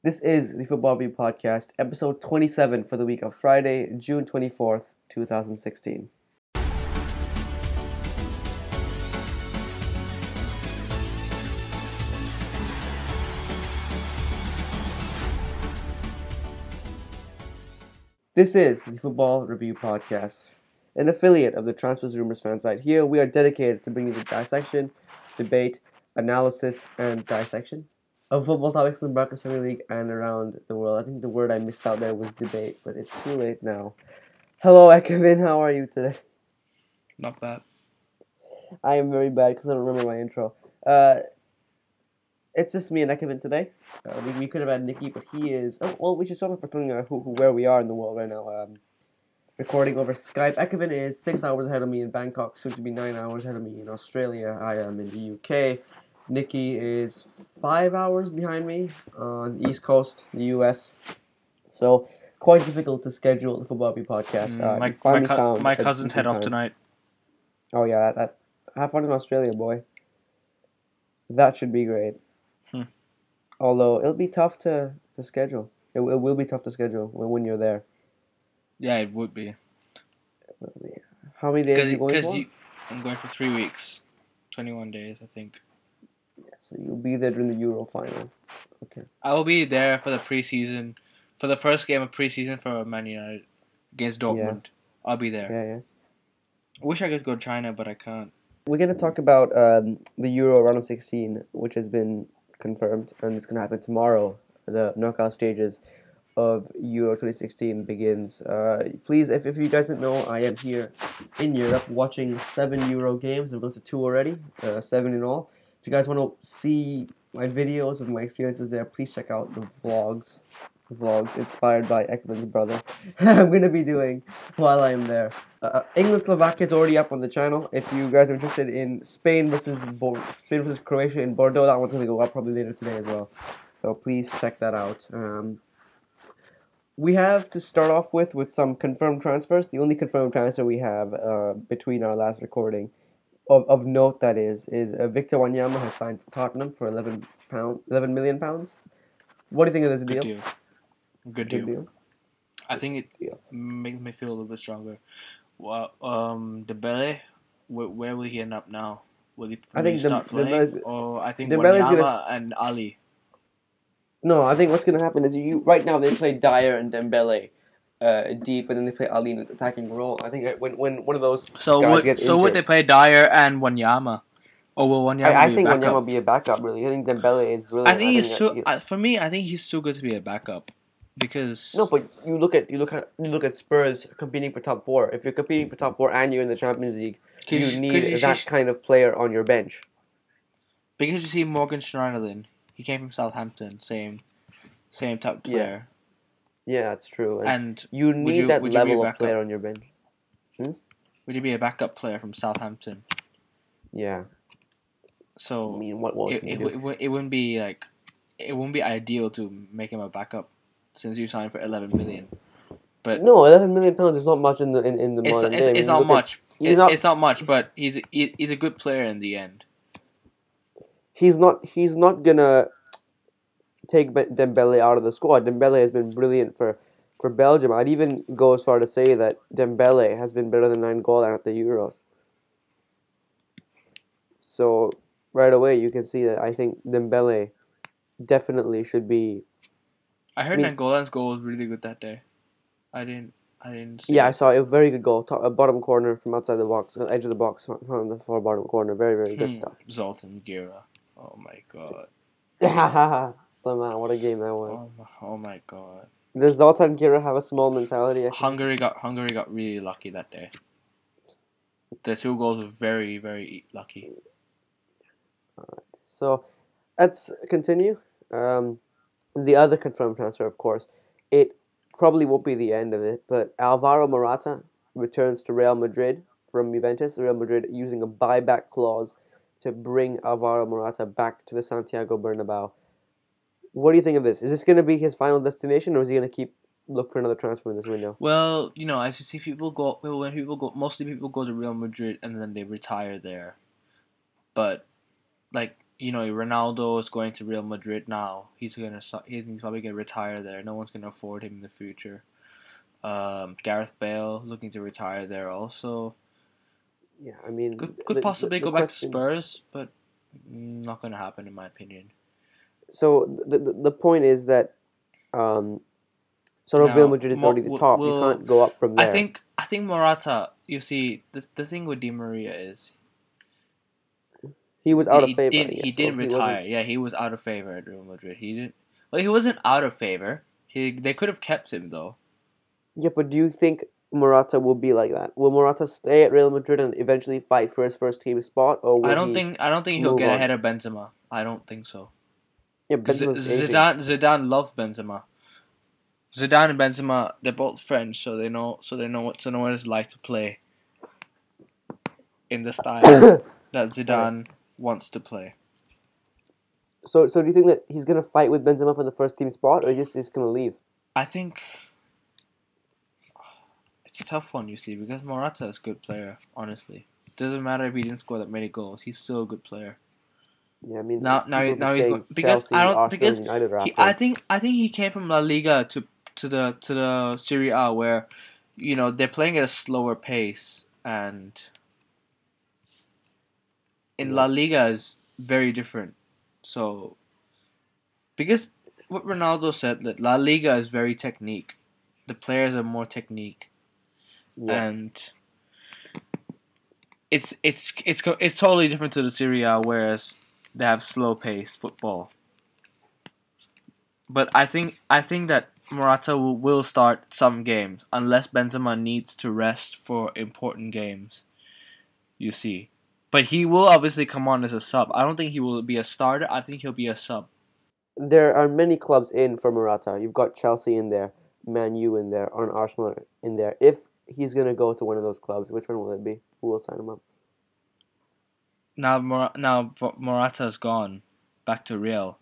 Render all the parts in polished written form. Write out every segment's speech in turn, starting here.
This is the Football Review Podcast, episode 27 for the week of Friday, June 24th, 2016. This is the Football Review Podcast, an affiliate of the Transfers Rumors fan site. Here we are dedicated to bringing you the dissection, debate, analysis, and dissection of football topics in the Barclays Premier League and around the world. I think the word I missed out there was debate, but it's too late now. Hello, Ekevin. How are you today? Not bad. I am very bad because I don't remember my intro. It's just me and Ekevin today. We could have had Nikki, but he is... Oh, well, we should start off with telling where we are in the world right now. Recording over Skype. Ekevin is 6 hours ahead of me in Bangkok, soon to be 9 hours ahead of me in Australia. I am in the UK. Nikki is 5 hours behind me on the East Coast, the US. So, quite difficult to schedule the Football Review podcast. My cousins head off tonight. Oh, yeah. Have fun in Australia, boy. That should be great. Although, it'll be tough to schedule. It will be tough to schedule when you're there. Yeah, it would be. How many days are you going for? I'm going for 3 weeks. 21 days, I think. Yeah, so you'll be there during the Euro final. Okay. I will be there for the preseason. For the first game of preseason for Man United against Dortmund. Yeah. I'll be there. Yeah. I wish I could go to China, but I can't. We're going to talk about the Euro round of 16, which has been confirmed, and it's going to happen tomorrow. The knockout stages of Euro 2016 begins. Please, if you guys didn't know, I am here in Europe watching 7 Euro games. I've gone to 2 already, 7 in all. If you guys want to see my videos of my experiences there, please check out the vlogs inspired by Ekman's brother I'm going to be doing while I am there. England-Slovakia is already up on the channel. If you guys are interested in Spain versus Croatia in Bordeaux, that one's going to go up probably later today as well. So please check that out. We have to start off with some confirmed transfers. The only confirmed transfer we have between our last recording, of note that is Victor Wanyama has signed for Tottenham for £11 million. What do you think of this deal? Good deal. I think it makes me feel a little bit stronger. Well, Dembele, where will he end up now? Will he start playing? Or I think Wanyama and Ali. No, I think what's going to happen is right now they play Dyer and Dembele deep, and then they play Ali in an attacking role. I think when one of those guys gets injured, would they play Dyer and Wanyama? Or will Wanyama I think Wanyama will be a backup, really. I think Dembele is brilliant. I think he's too... For me, I think he's too good to be a backup. Because... No, but you look at Spurs competing for top 4. If you're competing for top 4 and you're in the Champions League, you need that kind of player on your bench. Because you see Morgan Schneiderlin. He came from Southampton, same type of player. Yeah, that's true. And you need that level of player on your bench. Would you be a backup player from Southampton? Yeah. So I mean, what it wouldn't be ideal to make him a backup since you signed for 11 million. But no, 11 million pounds is not much in the modern day. It's not much. It's not much, but he's a good player in the end. He's not gonna take Dembele out of the squad. Dembele has been brilliant for Belgium. I'd even go as far to say that Dembele has been better than Nainggolan at the Euros. So right away you can see that I think Dembele definitely should be. I heard Nainggolan's goal was really good that day. I didn't see I saw a very good goal, bottom corner from outside the box, edge of the box, on the far bottom corner. Very, very good stuff. Zoltan Gera. Oh my god. Man, what a game that was. Oh my god. Does Zoltan Gera have a small mentality? Hungary got really lucky that day. The 2 goals were very, very lucky. Alright. So, let's continue. The other confirmed transfer, of course, it probably won't be the end of it, but Alvaro Morata returns to Real Madrid from Juventus. Real Madrid using a buyback clause to bring Alvaro Morata back to the Santiago Bernabeu. What do you think of this? Is this going to be his final destination, or is he going to look for another transfer in this window? Well, as you see mostly people go to Real Madrid and then they retire there. But, Ronaldo is going to Real Madrid now. He's probably gonna retire there. No one's gonna afford him in the future. Gareth Bale looking to retire there also. Yeah, I mean, could possibly go back to Spurs, but not gonna happen in my opinion. So the point is that sort of Real Madrid is already the top. You can't go up from there. I think Morata. You see, the thing with Di Maria is he was out of favor. He didn't retire. Yeah, he was out of favor at Real Madrid. He didn't. Well, he wasn't out of favor. They could have kept him though. Yeah, but do you think Morata will be like that? Will Morata stay at Real Madrid and eventually fight for his first team spot, or will I don't think he'll get ahead of Benzema. I don't think so. Yeah, Zidane loves Benzema. Zidane and Benzema, they're both French, so they know what it's like to play in the style that Zidane wants to play. So do you think that he's gonna fight with Benzema for the first team spot, or he's gonna leave? I think it's a tough one, you see, because Morata is a good player. Honestly, it doesn't matter if he didn't score that many goals; he's still a good player. Yeah, I mean, now he's going, because Chelsea, I don't Arsenal, because I think he came from La Liga to the Serie A where they're playing at a slower pace, and in La Liga is very different. So because what Ronaldo said, that La Liga is very technique, the players are more technique, and it's totally different to the Serie A, whereas they have slow paced football. But I think that Morata will start some games unless Benzema needs to rest for important games. You see, but he will obviously come on as a sub. I don't think he will be a starter. I think he'll be a sub. There are many clubs in for Morata. You've got Chelsea in there, Man U in there, and Arsenal in there. If he's gonna go to one of those clubs, which one will it be? Who will sign him up? Now Morata's gone back to Real.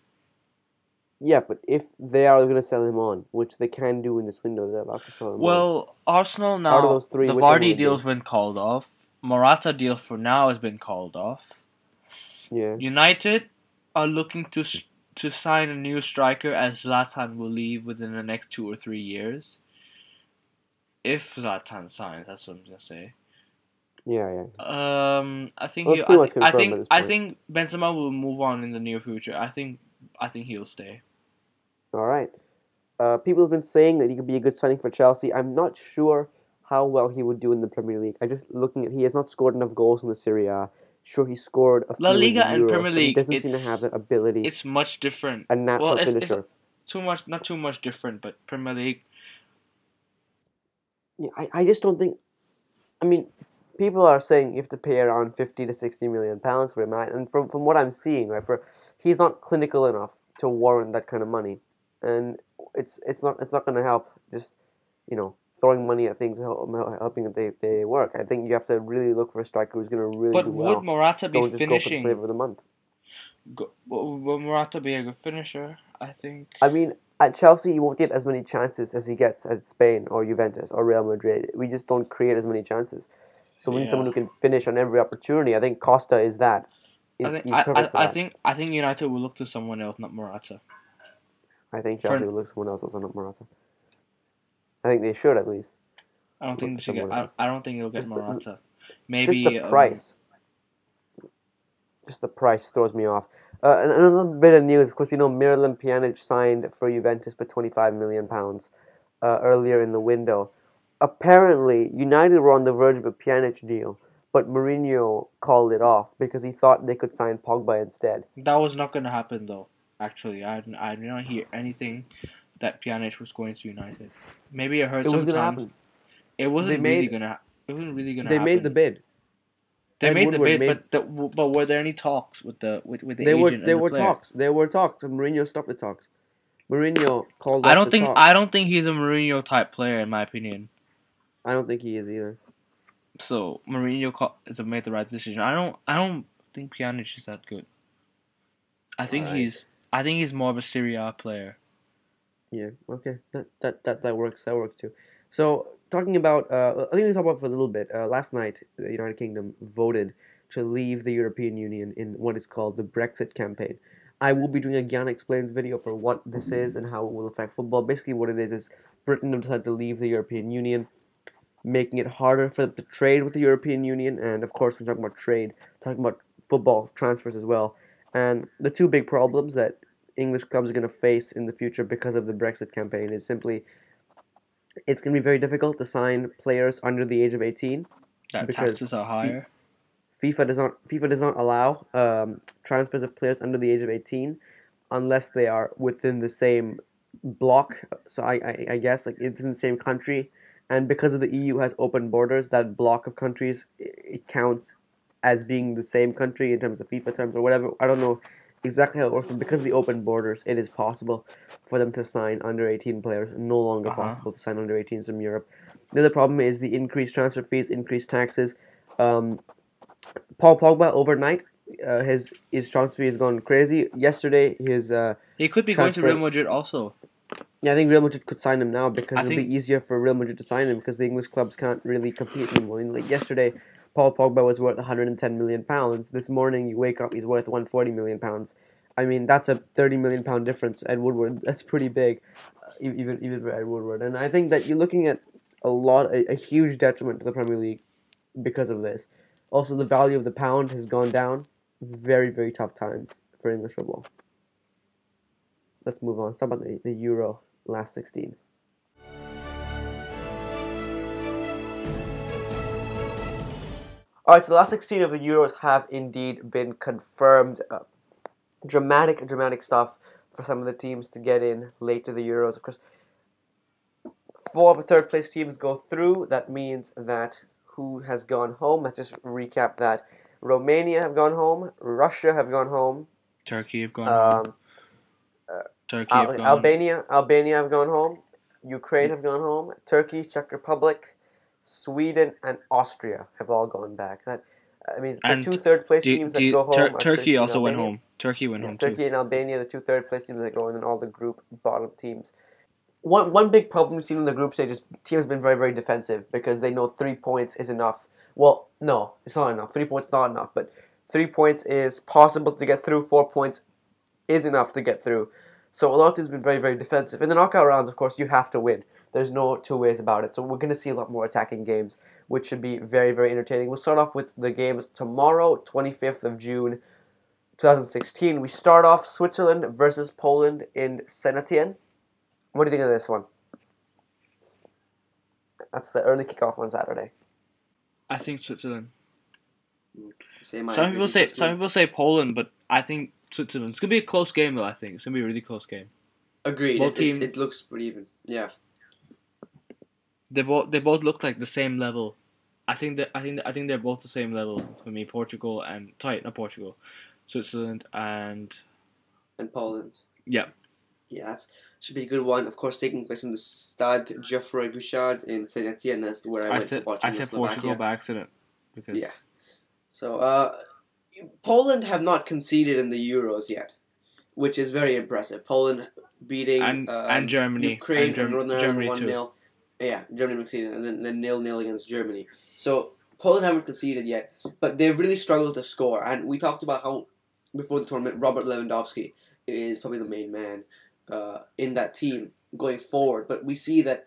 Yeah, but if they are going to sell him on, which they can do in this window, they're about to sell him on. Arsenal now, out of those three, the Vardy deal's been called off. Morata deal for now has been called off. Yeah. United are looking to sign a new striker, as Zlatan will leave within the next 2 or 3 years. If Zlatan signs, that's what I'm gonna say. Yeah. I think Benzema will move on in the near future. I think he'll stay. All right. People have been saying that he could be a good signing for Chelsea. I'm not sure how well he would do in the Premier League. I just looking at he has not scored enough goals in the Serie A. Sure, he scored a few La Liga in the Euros, and Premier League. He doesn't seem to have that ability. It's much different. A natural finisher. It's not too much different, but Premier League. Yeah, I just don't think. I mean, people are saying you have to pay around 50 to 60 million pounds for him, right? And from what I'm seeing, right, he's not clinical enough to warrant that kind of money, and it's not going to help just throwing money at things helping that they work. I think you have to really look for a striker who's going to really do well. But would Morata be finishing? Go for the flavor of the month. Will Morata be a good finisher? I think. I mean, at Chelsea, he won't get as many chances as he gets at Spain or Juventus or Real Madrid. We just don't create as many chances. So we need someone who can finish on every opportunity. I think Costa is that. I think United will look to someone else, not Morata. I think Chelsea will look to someone else, not Morata. I think they should at least. I don't think you'll get Morata. Maybe just the price. Just the price throws me off. And another bit of news, of course, Miralem Pjanic signed for Juventus for £25 million earlier in the window. Apparently, United were on the verge of a Pjanic deal, but Mourinho called it off because he thought they could sign Pogba instead. That was not going to happen, though. Actually, I did not hear anything that Pjanic was going to United. Maybe I heard sometimes. It wasn't really going to happen. They made the bid. They made the bid, but were there any talks with the agent and the player? There were talks. And Mourinho stopped the talks. Mourinho called. I don't think he's a Mourinho type player, in my opinion. I don't think he is either. So Mourinho made the right decision. I don't think Pjanic is that good. I think he's more of a Serie A player. Yeah. Okay. That works. That works too. So talking about, I think we talked about for a little bit. Last night, the United Kingdom voted to leave the European Union in what is called the Brexit campaign. I will be doing a Gyan Explains video for what this is and how it will affect football. Basically, what it is Britain have decided to leave the European Union, making it harder for them to trade with the European Union. And of course, we're talking about trade, talking about football transfers as well. And the two big problems that English clubs are going to face in the future because of the Brexit campaign is simply it's going to be very difficult to sign players under the age of 18. That taxes are higher. FIFA does not allow transfers of players under the age of 18 unless they are within the same block. So I guess like it's in the same country, and because of the EU has open borders, that block of countries it counts as being the same country in terms of FIFA terms or whatever. I don't know exactly how it works, but because of the open borders, it is possible for them to sign under 18 players. No longer possible to sign under 18s from Europe. The other problem is the increased transfer fees, increased taxes. Paul Pogba overnight, his transfer fee has gone crazy. Yesterday, he could be going to Real Madrid also. Yeah, I think Real Madrid could sign him now because it'll be easier for Real Madrid to sign him because the English clubs can't really compete anymore. I mean, like yesterday, Paul Pogba was worth £110 million. This morning, you wake up, he's worth £140 million. I mean, that's a £30 million difference. Ed Woodward, that's pretty big, even for Ed Woodward. And I think that you're looking at a huge detriment to the Premier League because of this. Also, the value of the pound has gone down. Very, very tough times for English football. Let's move on. Let's talk about the Euro last 16. Alright, so the last 16 of the Euros have indeed been confirmed. Dramatic stuff for some of the teams to get in late to the Euros. Of course, 4 of the third place teams go through. That means that who has gone home? Let's just recap that. Romania have gone home. Russia have gone home. Turkey have gone home. Turkey have gone. Albania have gone home. Ukraine have gone home. Turkey, Czech Republic, Sweden, and Austria have all gone back. That means the 2 third place teams that go home. Turkey also went home. Turkey went home too. Turkey and Albania, the 2 third place teams that go in, and all the group bottom teams. One big problem we've seen in the group stage is teams have been very, very defensive because they know 3 points is enough. Well, no, it's not enough. 3 points is not enough, but 3 points is possible to get through. 4 points is enough to get through. So a lot of teams have been very, very defensive. In the knockout rounds, of course, you have to win. There's no two ways about it. So we're going to see a lot more attacking games, which should be very, very entertaining. We'll start off with the games tomorrow, 25th of June, 2016. We start off Switzerland versus Poland in Saint-Étienne. What do you think of this one? That's the early kickoff on Saturday. I think Switzerland. Some people say Poland, but I think Switzerland. It's gonna be a close game, though. I think it's gonna be a really close game. Agreed. It looks pretty even. Yeah. They both look like the same level. I think they're both the same level for me. Switzerland and Poland. Yeah. Yeah, that should be a good one. Of course, taking place in the Stade Geoffroy Guichard in Saint-Étienne. That's where I went to watch. I said Portugal by accident because yeah. So Poland have not conceded in the Euros yet, which is very impressive. Poland beating and Germany, Ukraine, and Northern Germany Ireland 1-0. Yeah, Germany conceded, and then 0-0 against Germany. So Poland haven't conceded yet, but they've really struggled to score. And we talked about how before the tournament, Robert Lewandowski is probably the main man in that team going forward. But we see that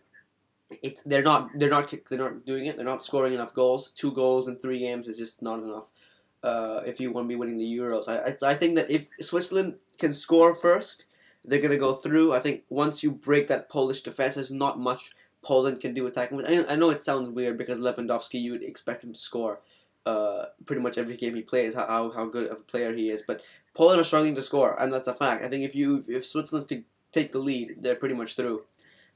they're not doing it. They're not scoring enough goals. 2 goals in 3 games is just not enough. If you want to be winning the Euros, I think that if Switzerland can score first, they're gonna go through. I think once you break that Polish defense, there's not much Poland can do attacking. I know it sounds weird because Lewandowski, you would expect him to score pretty much every game he plays. How good of a player he is, but Poland are struggling to score, and that's a fact. I think if Switzerland could take the lead, they're pretty much through.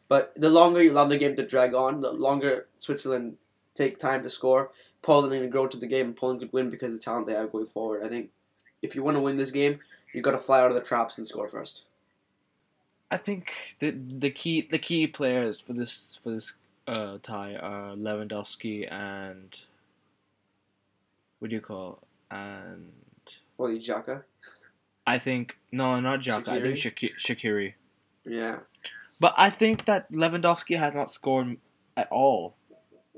But the longer you allow the game to drag on, the longer Switzerland take time to score, Poland are going to grow to the game, and Poland could win because of the talent they have going forward. I think if you want to win this game, you've got to fly out of the traps and score first. I think the key players for this tie are Lewandowski and Xhaka? I think no, not Xhaka. I think Shaqiri. Yeah. But I think that Lewandowski has not scored at all.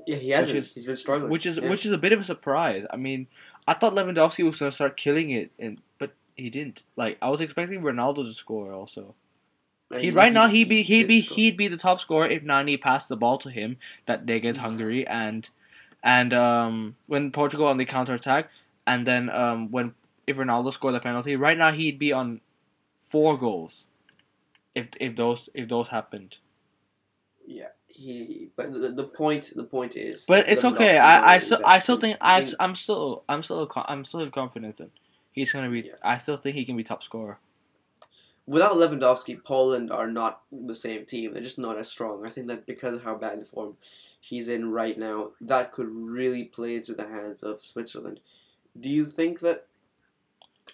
Yeah, he hasn't. He's been struggling. Which is a bit of a surprise. I mean, I thought Lewandowski was gonna start killing it, but he didn't. Like I was expecting Ronaldo to score also. He'd be the top scorer if Nani passed the ball to him that day against Hungary and when Portugal on the counter attack and then if Ronaldo scored the penalty, right now he'd be on 4 goals. If those happened. Yeah. But the point is. But it's okay. I still think I'm still in confidence that he's gonna be. Yeah. I still think he can be top scorer. Without Lewandowski, Poland are not the same team. They're just not as strong. I think that because of how bad the form he's in right now, that could really play into the hands of Switzerland. Do you think that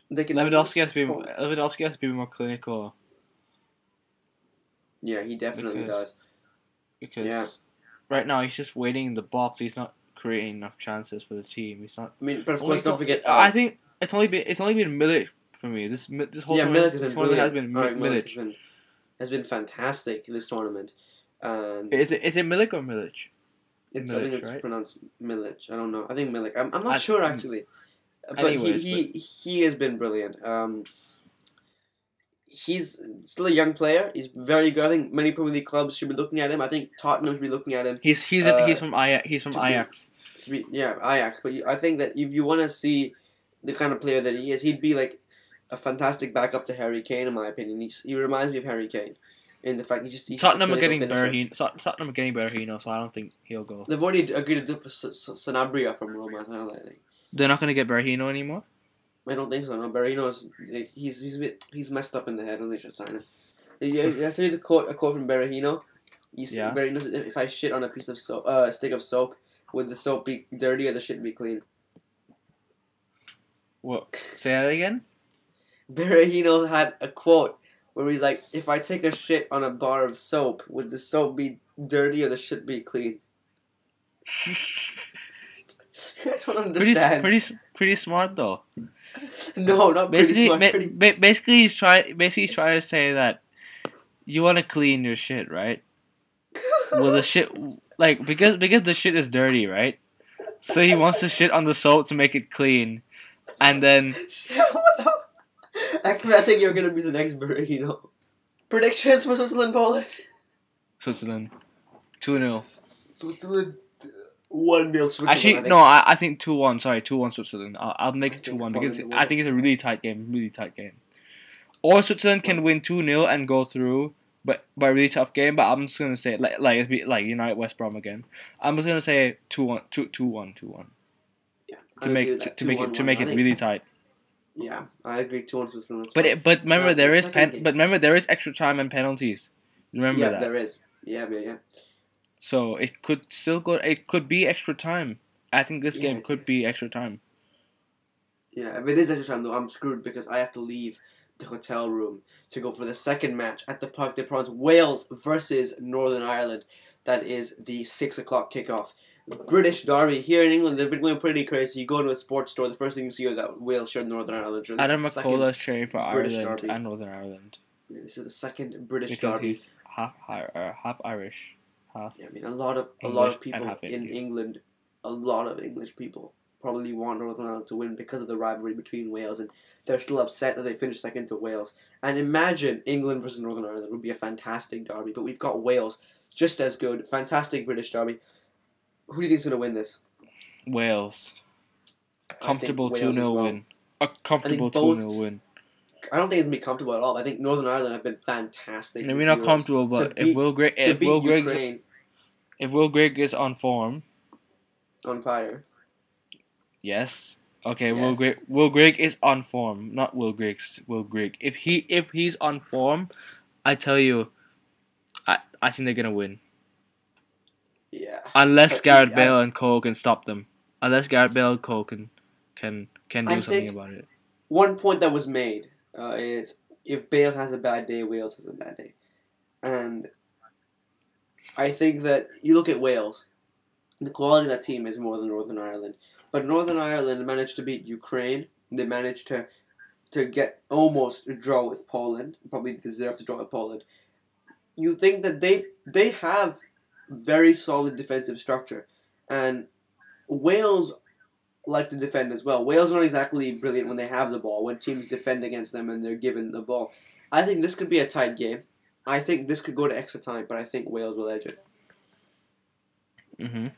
they can? Lewandowski has to be more clinical. Yeah, he definitely does. Because right now he's just waiting in the box. He's not creating enough chances for the team. He's not. I mean, but of course, don't forget. I think it's only been Milik for me. This whole tournament has been Milik has been fantastic in this tournament. And is it Milik or Milic? I think it's pronounced Milic. I don't know. I think Milik. I'm not sure actually. But he has been brilliant. He's still a young player. He's very good. I think many Premier League clubs should be looking at him. I think Tottenham should be looking at him. He's from Ajax. He's from Ajax. Ajax. But I think that if you want to see the kind of player that he is, he'd be like a fantastic backup to Harry Kane, in my opinion. He reminds me of Harry Kane in the fact he's Tottenham are getting Berahino, so I don't think he'll go. They've already agreed to do it for Sanabria from Roma. I don't think they're not going to get Berahino anymore. I don't think so. No, Berahino's he's messed up in the head, and they should sign him. You have to read a quote from Berahino. Berahino said, "If I shit on a piece of soap, stick of soap, would the soap be dirty or the shit be clean?" What? Say that again. Berahino had a quote where he's like, "If I take a shit on a bar of soap, would the soap be dirty or the shit be clean?" I don't understand. Pretty smart though. No, not pretty smart. Basically, he's trying to say that you want to clean your shit, right? Well, the shit because the shit is dirty, right? So he wants to shit on the soap to make it clean, and then. I think you're gonna be the next Berahino. Predictions for Switzerland, Poland. Switzerland, 2-0. Switzerland. 1-0 Switzerland. Actually, no, I think 2-1. Sorry, 2-1 Switzerland. I'll make it 2-1 because I think it's a really tight game. Or Switzerland can win 2-0 and go through, but by a really tough game. But I'm just gonna say like United West Brom again. I'm just gonna say 2-1. Yeah. To make it really tight. Yeah, I agree. 2-1 Switzerland. But remember there is extra time and penalties. Remember that. Yeah, there is. Yeah. So it could still go. It could be extra time. I think this game could be extra time. Yeah, if it is extra time though, I'm screwed because I have to leave the hotel room to go for the second match at the Parc des Princes. Wales versus Northern Ireland. That is the 6 o'clock kickoff. British derby here in England. They've been going pretty crazy. You go to a sports store, the first thing you see is that Wales shirt, Northern Ireland shirt. Adam McCullough is cheering for Ireland and Northern Ireland. Yeah, this is the second British derby. He's half Irish. Yeah, I mean, a lot of people in England, a lot of English people probably want Northern Ireland to win because of the rivalry between Wales, and they're still upset that they finished second to Wales. And imagine England versus Northern Ireland would be a fantastic derby, but we've got Wales just as good, fantastic British derby. Who do you think's going to win this? Wales. Comfortable 2-0 win. A comfortable 2-0 win. I don't think it's going to be comfortable at all. I think Northern Ireland have been fantastic. Maybe not comfortable, but if Will Grigg is on form, on fire. Yes. Okay. Yes. Will Grigg is on form, not Will Griggs. Will Grigg. If he's on form, I tell you, I think they're gonna win. Yeah. Unless Gareth Bale and Cole can stop them. Unless Gareth Bale and Cole can do something about it. One point that was made is if Bale has a bad day, Wales has a bad day. And I think that you look at Wales, the quality of that team is more than Northern Ireland. But Northern Ireland managed to beat Ukraine. They managed to get almost a draw with Poland. Probably deserve to draw with Poland. You think that they have very solid defensive structure. And Wales like to defend as well. Wales are not exactly brilliant when they have the ball, when teams defend against them and they're given the ball. I think this could be a tight game. I think this could go to extra time, but I think Wales will edge it. Mm-hmm.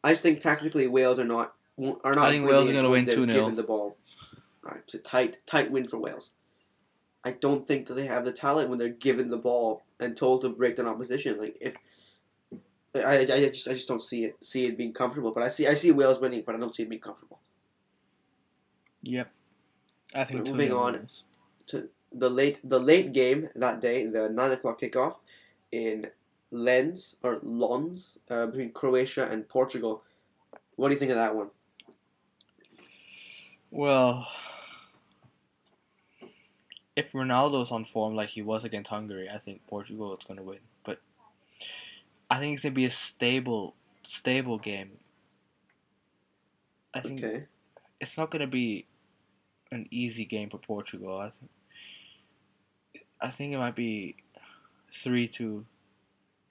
I just think tactically Wales are not. I think Wales are going to win 2-0. Given the ball. All right, it's a tight win for Wales. I don't think that they have the talent when they're given the ball and told to break down opposition. Like if I just don't see it being comfortable. But I see Wales winning, but I don't see it being comfortable. Yep, I think. Moving on to the late game that day, the 9:00 kickoff in Lens between Croatia and Portugal. What do you think of that one? Well, if Ronaldo's on form like he was against Hungary, I think Portugal is going to win. But I think it's going to be a stable game. I think it's not going to be an easy game for Portugal. I think it might be 3-2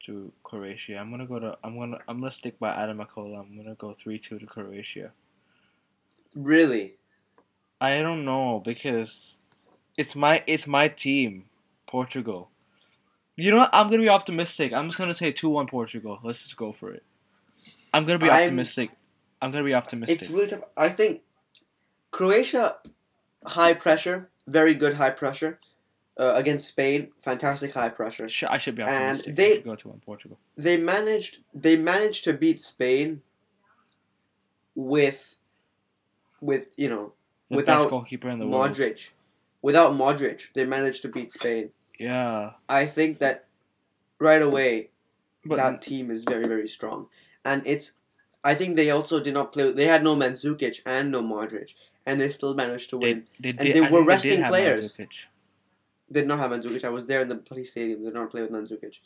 to Croatia. I'm gonna stick by Adam McCullough. I'm gonna go 3-2 to Croatia. Really? I don't know because it's my team, Portugal. You know what? I'm gonna be optimistic. I'm just gonna say 2-1 Portugal. Let's just go for it. I'm gonna be optimistic. It's really tough. I think Croatia, high pressure, very good high pressure. Against Spain, fantastic high pressure. I should be optimistic. And they go to Portugal. They managed to beat Spain with the without best goalkeeper in the world. Modric. Without Modric, they managed to beat Spain. Yeah. I think that right away that team is very, very strong. And I think they also did not play. They had no Mandzukic and no Modric, and they still managed to win. They were resting players. They did not have Mandzukic. I was there in the police stadium. They did not play with Mandzukic.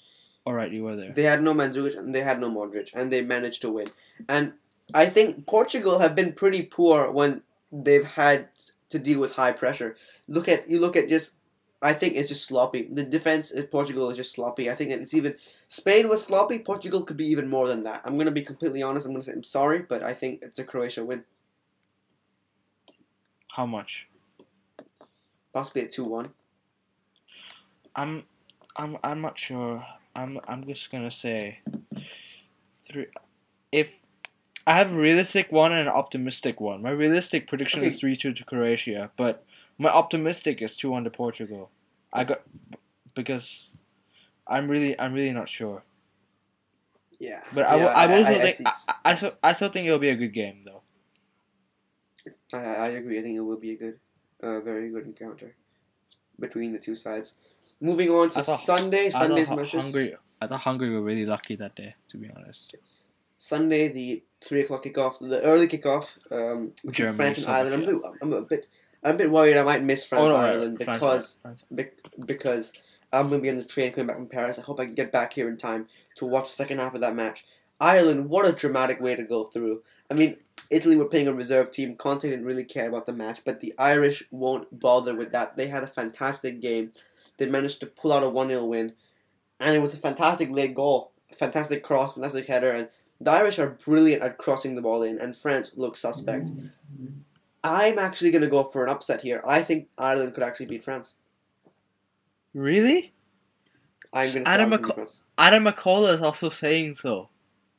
All right, you were there. They had no Mandzukic and they had no Modric, and they managed to win. And I think Portugal have been pretty poor when they've had to deal with high pressure. I think it's just sloppy. The defense in Portugal is just sloppy. I think it's even Spain was sloppy. Portugal could be even more than that. I'm going to be completely honest. I'm going to say I'm sorry, but I think it's a Croatia win. How much? Possibly at 2-1. I'm not sure. I'm just gonna say 3. If I have a realistic one and an optimistic one. My realistic prediction is 3-2 to Croatia, but my optimistic is 2-1 to Portugal. Because I'm really not sure. Yeah. But I still think it'll be a good game though. I agree. I think it will be a good, very good encounter between the two sides. Moving on to Sunday's matches. I thought Hungary were really lucky that day, to be honest. Sunday, the 3:00 kickoff, the early kickoff between France and Ireland. I'm a bit worried I might miss France-Ireland because I'm going to be on the train coming back from Paris. I hope I can get back here in time to watch the second half of that match. Ireland, what a dramatic way to go through. I mean, Italy were playing a reserve team. Conte didn't really care about the match, but the Irish won't bother with that. They had a fantastic game. They managed to pull out a 1-0 win, and it was a fantastic late goal, a fantastic cross, fantastic header, and the Irish are brilliant at crossing the ball in, and France looks suspect. I'm actually going to go for an upset here. I think Ireland could actually beat France. Really? I'm going to say France. Adam McCullough is also saying so.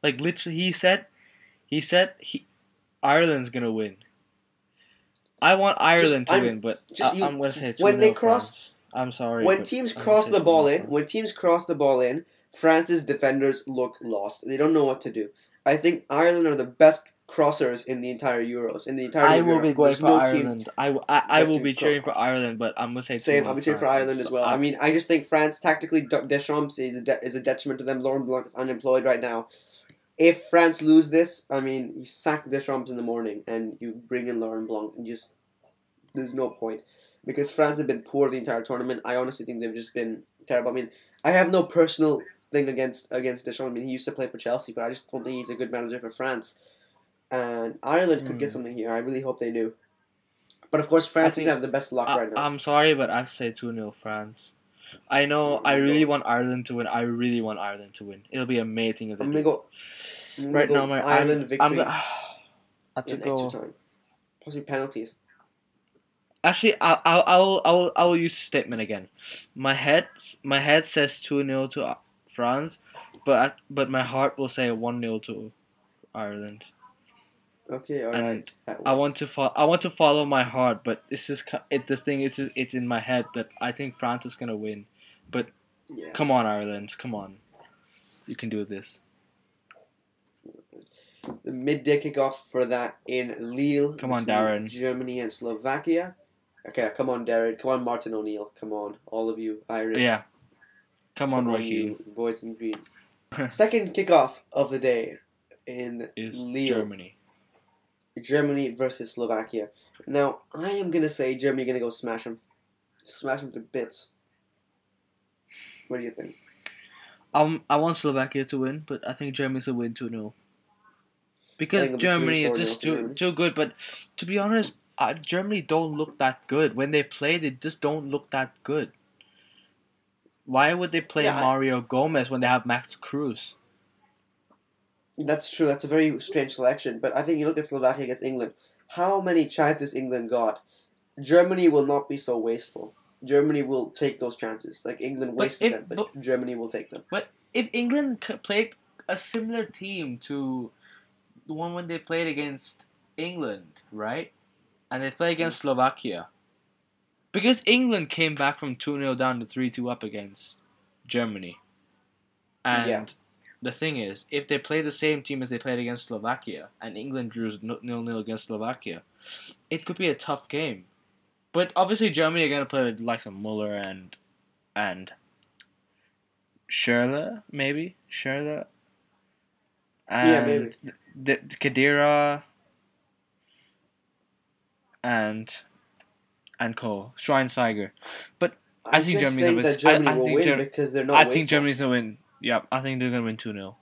Like literally, he said Ireland's going to win. I want Ireland to win, but I'm going to say 2-0 when they cross. France. I'm sorry. When teams cross the ball in, France's defenders look lost. They don't know what to do. I think Ireland are the best crossers in the entire Euros. I will be going for Ireland. I will be cheering for Ireland, but I'm gonna say same. I'll be cheering for Ireland as well. I mean, I just think France tactically, Deschamps is a detriment to them. Laurent Blanc is unemployed right now. If France lose this, I mean, you sack Deschamps in the morning and you bring in Laurent Blanc, and there's no point. Because France have been poor the entire tournament. I honestly think they've just been terrible. I mean, I have no personal thing against Deschamps. I mean, he used to play for Chelsea, but I just don't think he's a good manager for France. And Ireland could get something here. I really hope they do. But of course, France seem to have the best luck right now. I'm sorry, but I say 2-0 France. I know. I really want Ireland to win. It'll be amazing if they do. I'm gonna go right now, my Ireland victory. Had to in go extra time, possibly penalties. Actually, I will use the statement again. My head says 2-0 to France, but my heart will say 1-0 to Ireland. Okay, all and right. I want to follow my heart, but this thing is it's in my head that I think France is gonna win, but Yeah. Come on, Ireland, come on, you can do this. The midday kickoff for that in Lille. Come on, Darren. Germany and Slovakia. Okay, come on, Darren. Come on, Martin O'Neill. Come on, all of you Irish. Yeah. Come on, Roy Keane. You boys in green. Second kickoff of the day in is Lille. Germany. Germany versus Slovakia. Now, I am going to say Germany going to go smash them. Smash them to bits. What do you think? I want Slovakia to win, but I think Germany's will win 2-0. Because Germany is just too good, but to be honest, Germany don't look that good. When they play, they just don't look that good. Why would they play Mario Gomez when they have Max Cruz? That's true. That's a very strange selection. But I think you look at Slovakia against England. How many chances England got? Germany will not be so wasteful. Germany will take those chances. Like England wasted them, but Germany will take them. But if England played a similar team to the one when they played against England, right? And they play against Slovakia. Because England came back from 2-0 down to 3-2 up against Germany. And the thing is, if they play the same team as they played against Slovakia, and England drew 0-0 against Slovakia, it could be a tough game. But obviously Germany are going to play like some Muller and Schürrle, maybe? Schürrle? And maybe. The Khedira and Schweinsteiger. But I think Germany's going to win because they're not wasteful. I think Germany's going to win. Yeah, I think they're going to win 2-0.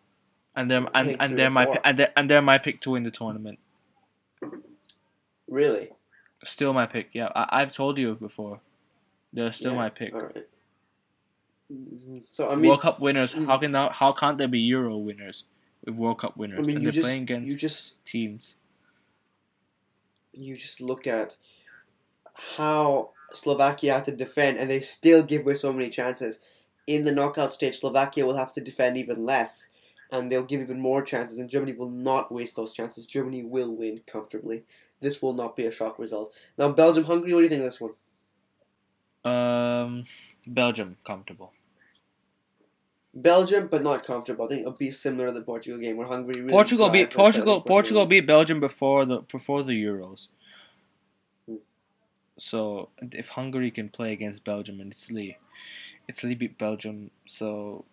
And they're my pick to win the tournament. Really? Still my pick. Yeah, I've told you before. They're still my pick. All right. So I mean, World Cup winners. How can't there be Euro winners with World Cup winners? I mean, and they're playing against teams. You just look at how Slovakia had to defend, and they still give away so many chances. In the knockout stage, Slovakia will have to defend even less, and they'll give even more chances, and Germany will not waste those chances. Germany will win comfortably. This will not be a shock result. Now, Belgium-Hungary, what do you think of this one? Belgium, comfortable. Belgium, but not comfortable. I think it'll be similar to the Portugal game, where Hungary really Portugal beat Belgium before the Euros. So if Hungary can play against Belgium and Italy beat Belgium, so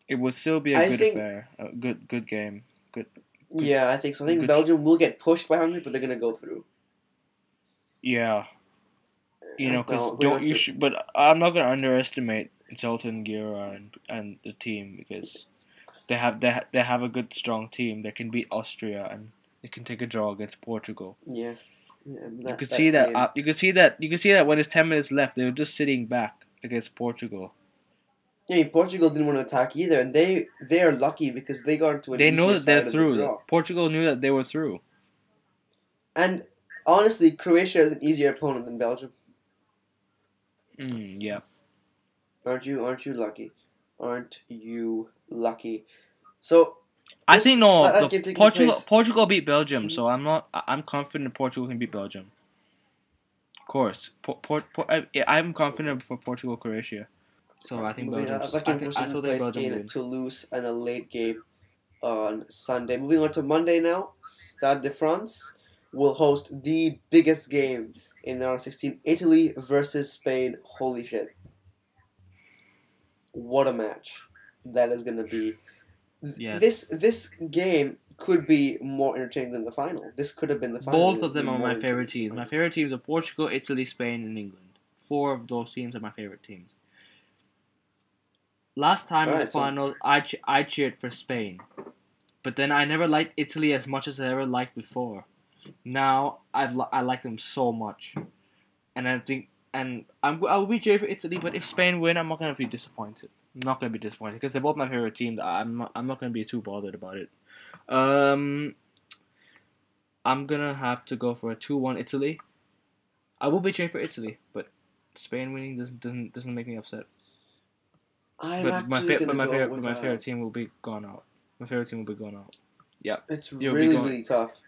it will still be a good affair, a good game. Good. Yeah, I think so. I think Belgium will get pushed by Hungary, but they're gonna go through. Yeah. But I'm not gonna underestimate Zoltan Gera and the team, because they have a good strong team that can beat Austria and they can take a draw against Portugal. Yeah. You could see that when there's 10 minutes left, they were just sitting back against Portugal. Yeah, I mean, Portugal didn't want to attack either, and they are lucky because they got into an They know that they're through. The Portugal knew that they were through. And honestly, Croatia is an easier opponent than Belgium. Yeah. Aren't you lucky? Aren't you lucky? So I think Portugal beat Belgium, so I'm confident Portugal can beat Belgium. Of course, I'm confident for Portugal Croatia. So I think Belgium. I still think Belgium in Toulouse and a late game on Sunday. Moving on to Monday now, Stade de France will host the biggest game in the round of 16, Italy versus Spain. Holy shit. What a match that is going to be. Yes. This game could be more entertaining than the final. This could have been the final. Both of them are my favorite teams. My favorite teams are Portugal, Italy, Spain, and England. 4 of those teams are my favorite teams. Last time in the final, I cheered for Spain. But then I never liked Italy as much as I ever liked before. Now I like them so much, and I think I'll be cheering for Italy. But if Spain win, I'm not gonna be disappointed. I'm not gonna be disappointed because they're both my favorite team. I'm not gonna be too bothered about it. I'm gonna have to go for a 2-1 Italy. I will be cheering for Italy, but Spain winning doesn't make me upset. But my favorite team will be gone out. My favorite team will be gone out. Yeah. It's really tough.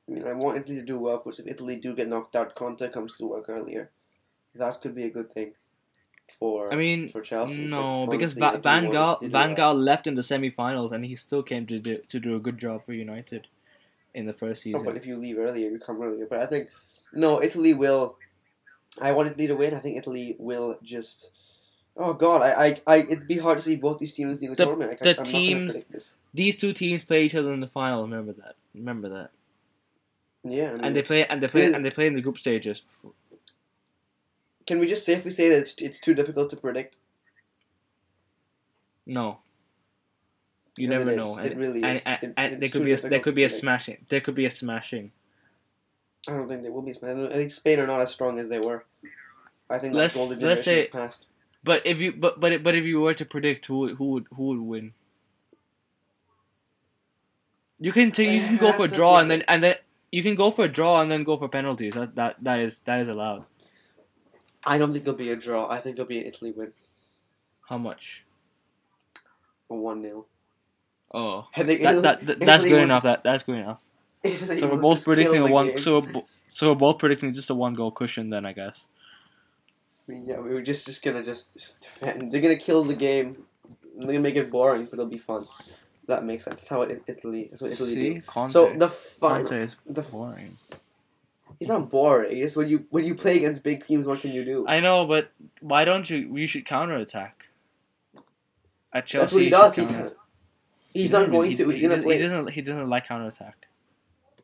I mean, I want Italy to do well. Of course, if Italy do get knocked out, Conte comes to work earlier. That could be a good thing for Chelsea. No, because Van Gaal left in the semi-finals, and he still came to do a good job for United in the first season. Oh, but if you leave earlier, you come earlier. But I think Italy will. I want Italy to win. I think Italy will just. Oh God, it'd be hard to see both these teams in the tournament. I'm not gonna predict this. These two teams play each other in the final. Remember that. Yeah, I mean, and they play in the group stages. Can we just safely say that it's too difficult to predict? No. You never know. It really is. And there could be a smashing. There could be a smashing. I don't think there will be smashing. I think Spain are not as strong as they were. I think that golden generation is past. But if you were to predict who would win, you can go for a draw and then you can go for a draw and then go for penalties. That is allowed. I don't think it'll be a draw. I think it'll be an Italy win. How much? A 1-0. Oh, I think that's good enough. That's good enough. So we're both predicting a one. Game. So we're both predicting just a 1-goal cushion. Then I guess. Yeah, we were just gonna defend. They're gonna kill the game. They're gonna make it boring, but it'll be fun. That makes sense. That's how Italy. That's what Italy do. Conte. So the final. Conte is boring. It's not boring. It's when you play against big teams. What can you do? I know, but why don't you? You should counterattack. At Chelsea, that's what he does. He's not going to. He's gonna play. He doesn't like counterattack.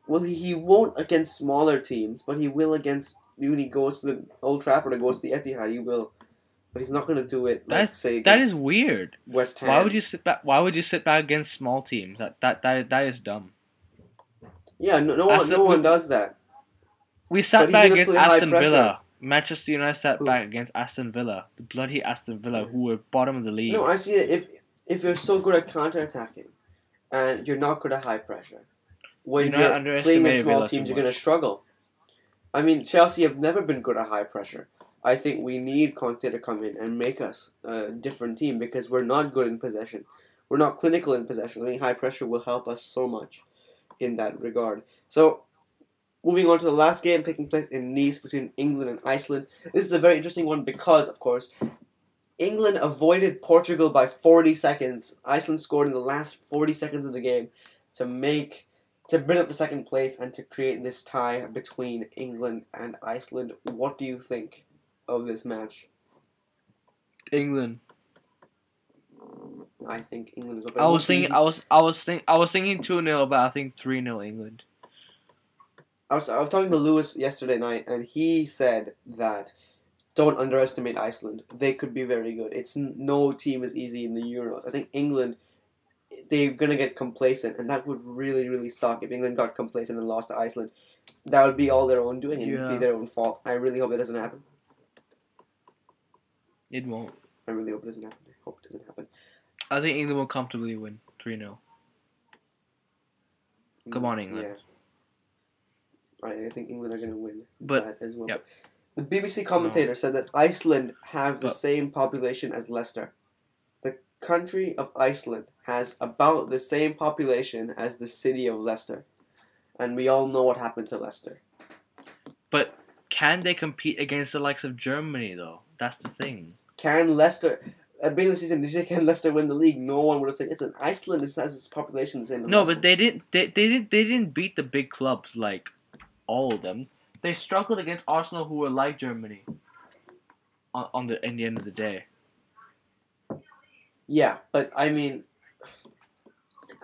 Well, he won't against smaller teams, but he will against. When he goes to the Old Trafford or goes to the Etihad, he will. But he's not going to do it. That is weird. West Ham. Why would you sit back? Why would you sit back against small teams? That is dumb. Yeah, no one does that. We sat back against Aston Villa. Manchester United sat back against Aston Villa, the bloody Aston Villa, who were bottom of the league. No, I see it. If you're so good at counter-attacking, and you're not good at high pressure, when you're playing in small teams, you're going to struggle. I mean, Chelsea have never been good at high pressure. I think we need Conte to come in and make us a different team because we're not good in possession. We're not clinical in possession. I think high pressure will help us so much in that regard. So, moving on to the last game taking place in Nice between England and Iceland. This is a very interesting one because, of course, England avoided Portugal by 40 seconds. Iceland scored in the last 40 seconds of the game to bring up the second place and to create this tie between England and Iceland. What do you think of this match? England. I think England is. I was thinking 2-0, but I think 3-0 England. I was talking to Lewis yesterday night, and he said that don't underestimate Iceland. They could be very good. No team is easy in the Euros. I think England, they're gonna get complacent, and that would really, really suck if England got complacent and lost to Iceland. That would be all their own doing, and it'd be their own fault. I really hope it doesn't happen. It won't. I really hope it doesn't happen. I hope it doesn't happen. I think England will comfortably win 3-0. Come on, England. Yeah. I think England are going to win but, as well. Yep. The BBC commentator said that Iceland have the same population as Leicester. The country of Iceland has about the same population as the city of Leicester. And we all know what happened to Leicester. But can they compete against the likes of Germany, though? That's the thing. Can Leicester... At the beginning of the season, did you say can Leicester win the league? No one would have said, listen, Iceland has its population the same as No, Leicester. but they didn't beat the big clubs like all of them. They struggled against Arsenal, who were like Germany. In the end of the day. Yeah, but I mean,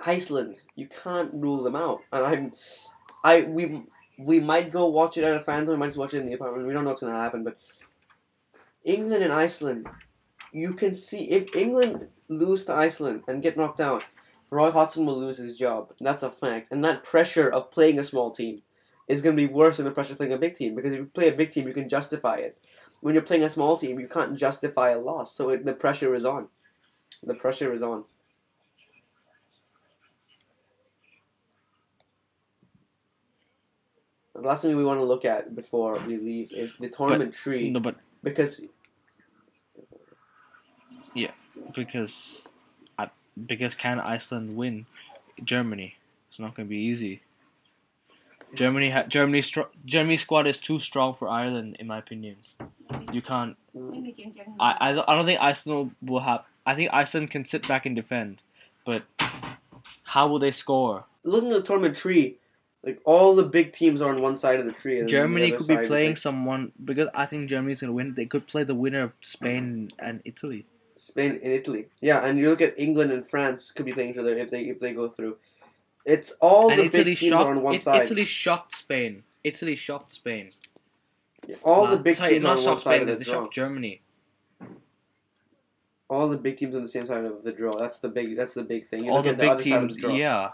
Iceland, you can't rule them out. And we might go watch it at a fan zone. We might just watch it in the apartment. We don't know what's gonna happen, but England and Iceland, you can see if England lose to Iceland and get knocked out, Roy Hodgson will lose his job. That's a fact. And that pressure of playing a small team is going to be worse than the pressure of playing a big team. Because if you play a big team, you can justify it. When you're playing a small team, you can't justify a loss. So the pressure is on. The pressure is on. the last thing we want to look at before we leave is the tournament tree. No, but because can Iceland win Germany? It's not going to be easy. Germany's squad is too strong for Ireland, in my opinion. You can't. I don't think Iceland will have. I think Iceland can sit back and defend, but how will they score? Looking at the tournament tree, like all the big teams are on one side of the tree. And Germany could be playing someone because I think Germany's gonna win. They could play the winner of Spain and Italy. Spain and Italy, yeah, and you look at England and France could be playing each other if they go through. It's all and the Italy big teams are on one side. Italy shocked Spain. Yeah, all the big teams on one side of the draw. They shocked Germany. All the big teams on the same side of the draw. That's the big thing. You all look the at big the other teams, side of the draw. Yeah.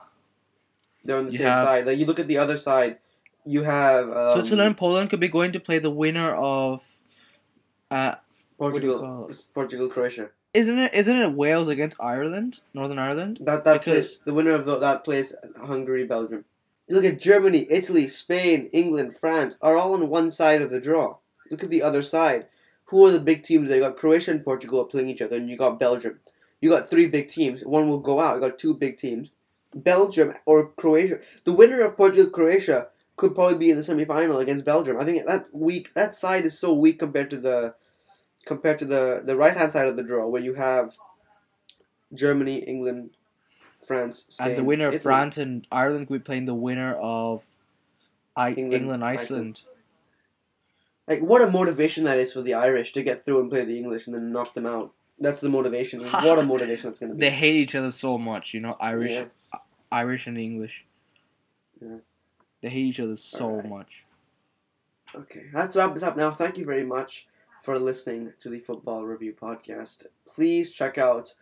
They're on the same side. Like you look at the other side, you have Switzerland, Poland could be going to play the winner of Portugal, Croatia. Isn't it Wales against Ireland, Northern Ireland? That plays the winner of that plays Hungary, Belgium. You look at Germany, Italy, Spain, England, France are all on one side of the draw. Look at the other side. Who are the big teams there? You got Croatia and Portugal playing each other, and you got Belgium. You got three big teams. One will go out. You got two big teams. Belgium or Croatia. The winner of Portugal-Croatia could probably be in the semi-final against Belgium. I think that side is so weak compared to the right-hand side of the draw, where you have Germany, England, France, Spain, and the winner of Italy. France and Ireland could be playing the winner of England, Iceland. Like, what a motivation that is for the Irish to get through and play the English and then knock them out. That's the motivation. What a motivation that's going to be. They hate each other so much, Irish and English. Yeah. They hate each other so much. Okay, that's wrap this up now. Thank you very much for listening to the Football Review Podcast. Please check out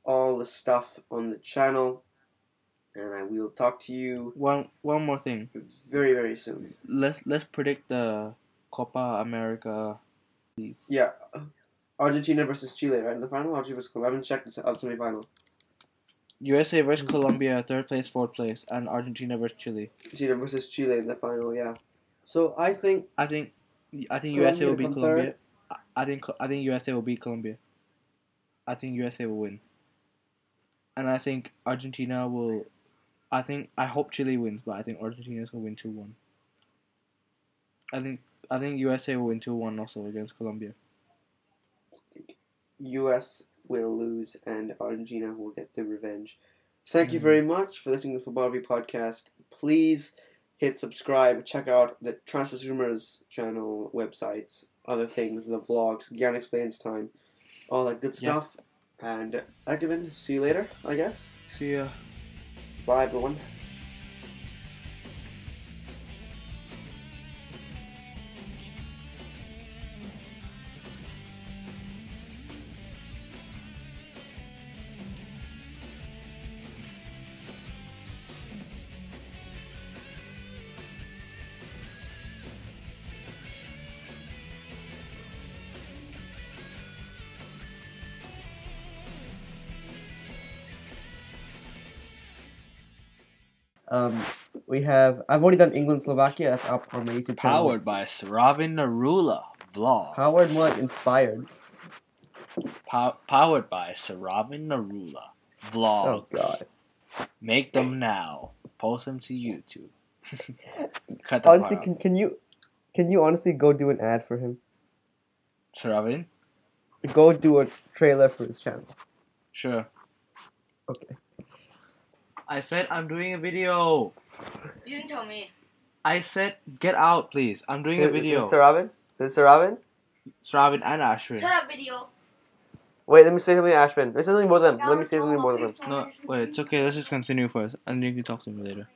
all the stuff on the channel, and I will talk to you one more thing very, very soon. Let's predict the Copa America, please. Yeah, Argentina versus Chile, right, in the final? Argentina versus Colombia. I haven't checked the semi-final. USA versus Colombia, third place, fourth place, and Argentina versus Chile. Argentina versus Chile in the final, yeah. So I think USA will beat Colombia. I think USA will beat Colombia. I think USA will win. And I think Argentina will. I hope Chile wins, but I think Argentina's gonna win 2-1. I think USA will win 2-1 also against Colombia. US will lose and Argentina will get the revenge. Thank you very much for listening to the Football Review Podcast. Please hit subscribe. Check out the Transfer Rumors channel, websites, other things, the vlogs, Gyan Explains Time, all that good stuff. And Ekevin, see you later, I guess. See ya. Bye, everyone. I've already done England, Slovakia. That's up on my YouTube channel. Powered by Saravin Narula Vlog. Powered, more like inspired. Powered by Saravin Narula Vlogs. Oh God. Make them now. Post them to YouTube. Honestly, can you honestly go do an ad for him? Saravin? Go do a trailer for his channel. Sure. Okay. I said I'm doing a video. You didn't tell me. I said get out, please. I'm doing a video. Is it Saravin? Saravin and Ashwin. Shut up, video. Wait, let me say something to Ashwin. Let me say something more than them. Let me say something more than them. No, wait, it's okay. Let's just continue first, and you can talk to me later.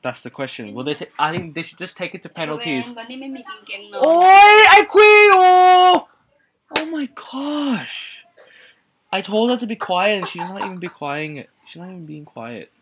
That's the question. Will they? I think they should just take it to penalties. Oi, I quit! Oh my gosh! I told her to be quiet, and she's not even being quiet.